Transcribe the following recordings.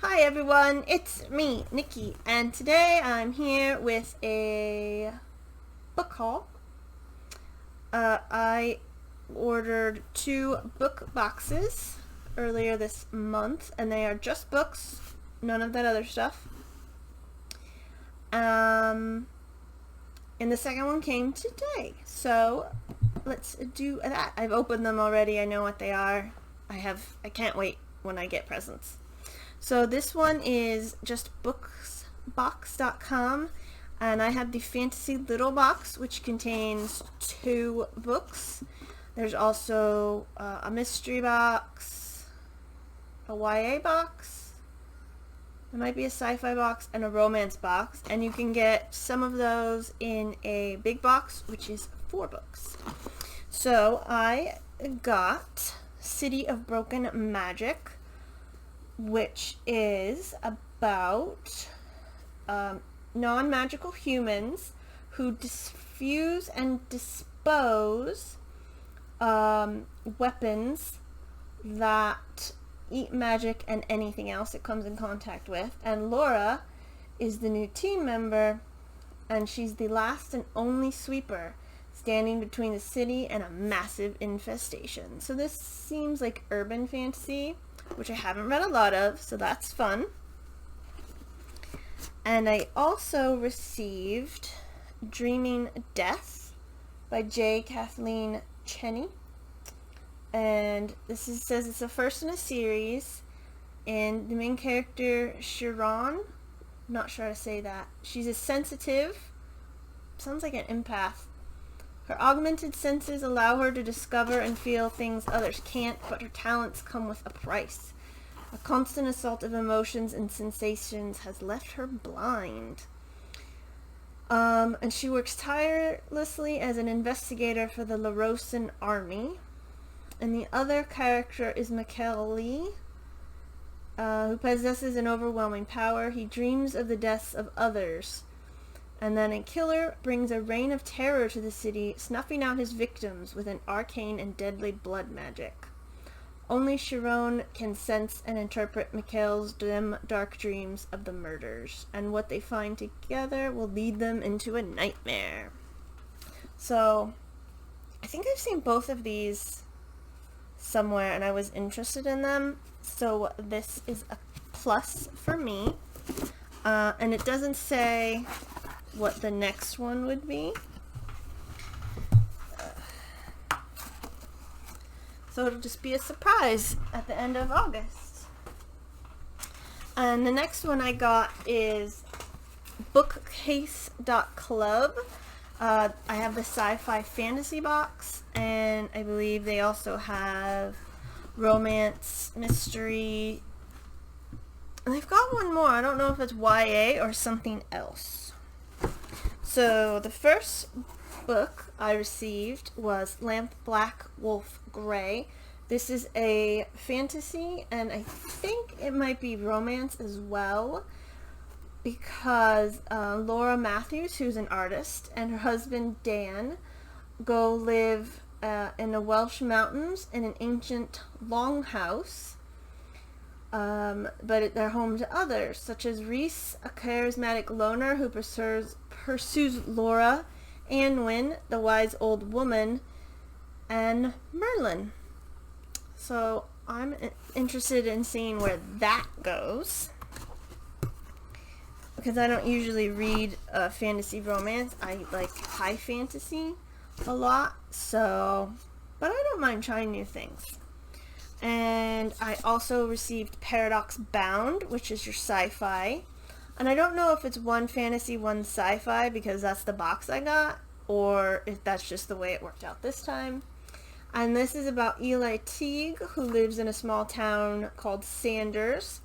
Hi everyone, it's me, Nikki, and today I'm here with a book haul. I ordered 2 book boxes earlier this month, and they are just books, none of that other stuff. And the second one came today, so let's do that. I've opened them already, I know what they are. I can't wait when I get presents. So this one is just bookbox.com, and I have the Fantasy Little Box, which contains 2 books. There's also a mystery box, a YA box, there might be a sci-fi box, and a romance box, and you can get some of those in a big box, which is 4 books. So I got City of Broken Magic, which is about non-magical humans who diffuse and dispose weapons that eat magic and anything else it comes in contact with. And Laura is the new team member, and she's the last and only sweeper standing between the city and a massive infestation. So this seems like urban fantasy, which I haven't read a lot of, so that's fun. And I also received Dreaming Death by J. Kathleen Cheney. And says it's the first in a series, and the main character, Sharon, I'm not sure how to say that. She's a sensitive, sounds like an empath. Her augmented senses allow her to discover and feel things others can't, but her talents come with a price. A constant assault of emotions and sensations has left her blind. And she works tirelessly as an investigator for the Larosan army. And the other character is Mikhail Lee, who possesses an overwhelming power. He dreams of the deaths of others. And then a killer brings a reign of terror to the city, snuffing out his victims with an arcane and deadly blood magic. Only Sharon can sense and interpret Mikhail's dim, dark dreams of the murders, and what they find together will lead them into a nightmare. So, I think I've seen both of these somewhere, and I was interested in them, so this is a plus for me. And it doesn't say what the next one would be. So it'll just be a surprise at the end of August. And the next one I got is bookcase.club. I have the sci-fi fantasy box, and I believe they also have romance, mystery, and they've got one more. I don't know if it's YA or something else. So the first book I received was Lamp Black Wolf Gray. This is a fantasy, and I think it might be romance as well, because Laura Matthews, who's an artist, and her husband Dan go live in the Welsh mountains in an ancient longhouse. But they're home to others, such as Reese, a charismatic loner who pursues Laura, Anwin, the wise old woman, and Merlin. So I'm interested in seeing where that goes, because I don't usually read fantasy romance. I like high fantasy a lot, but I don't mind trying new things. And I also received Paradox Bound, which is your sci-fi. And I don't know if it's one fantasy, one sci-fi, because that's the box I got, or if that's just the way it worked out this time. And this is about Eli Teague, who lives in a small town called Sanders.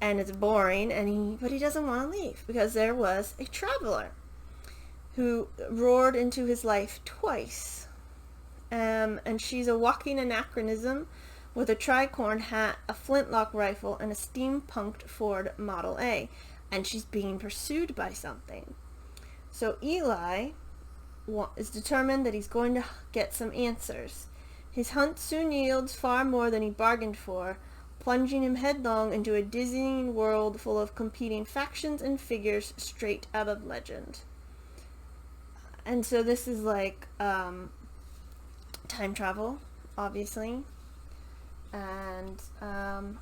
And it's boring, but he doesn't want to leave, because there was a traveler who roared into his life twice. And she's a walking anachronism, with a tricorn hat, a flintlock rifle, and a steampunked Ford Model A. And she's being pursued by something. So Eli is determined that he's going to get some answers. His hunt soon yields far more than he bargained for, plunging him headlong into a dizzying world full of competing factions and figures straight out of legend. And so this is like time travel, obviously. And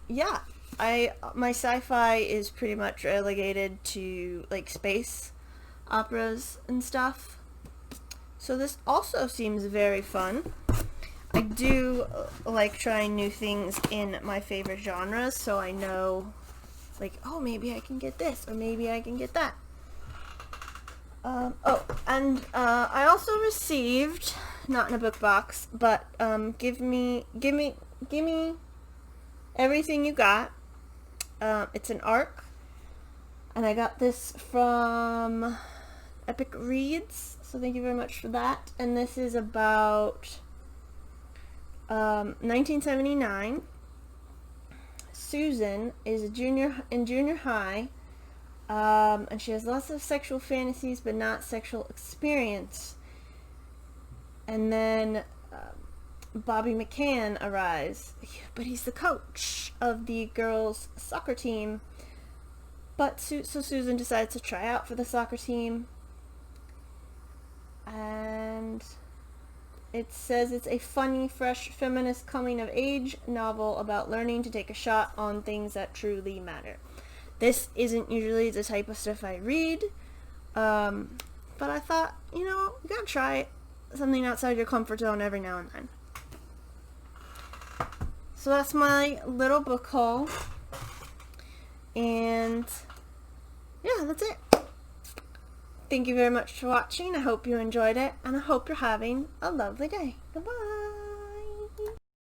yeah, my sci-fi is pretty much relegated to like space operas and stuff. So this also seems very fun. I do like trying new things in my favorite genres, so I know, like, oh, maybe I can get this, or maybe I can get that. I also received, not in a book box, but give me everything you got. It's an ARC, and I got this from Epic Reads, so thank you very much for that. And this is about 1979. Susan is in junior high, and she has lots of sexual fantasies but not sexual experience. And then Bobby McCann arrives, but he's the coach of the girls' soccer team. But so Susan decides to try out for the soccer team, and it says it's a funny, fresh, feminist coming-of-age novel about learning to take a shot on things that truly matter. This isn't usually the type of stuff I read, but I thought, you gotta try something outside your comfort zone every now and then. So that's my little book haul, and yeah, that's it. Thank you very much for watching. I hope you enjoyed it, and I hope you're having a lovely day. Bye-bye.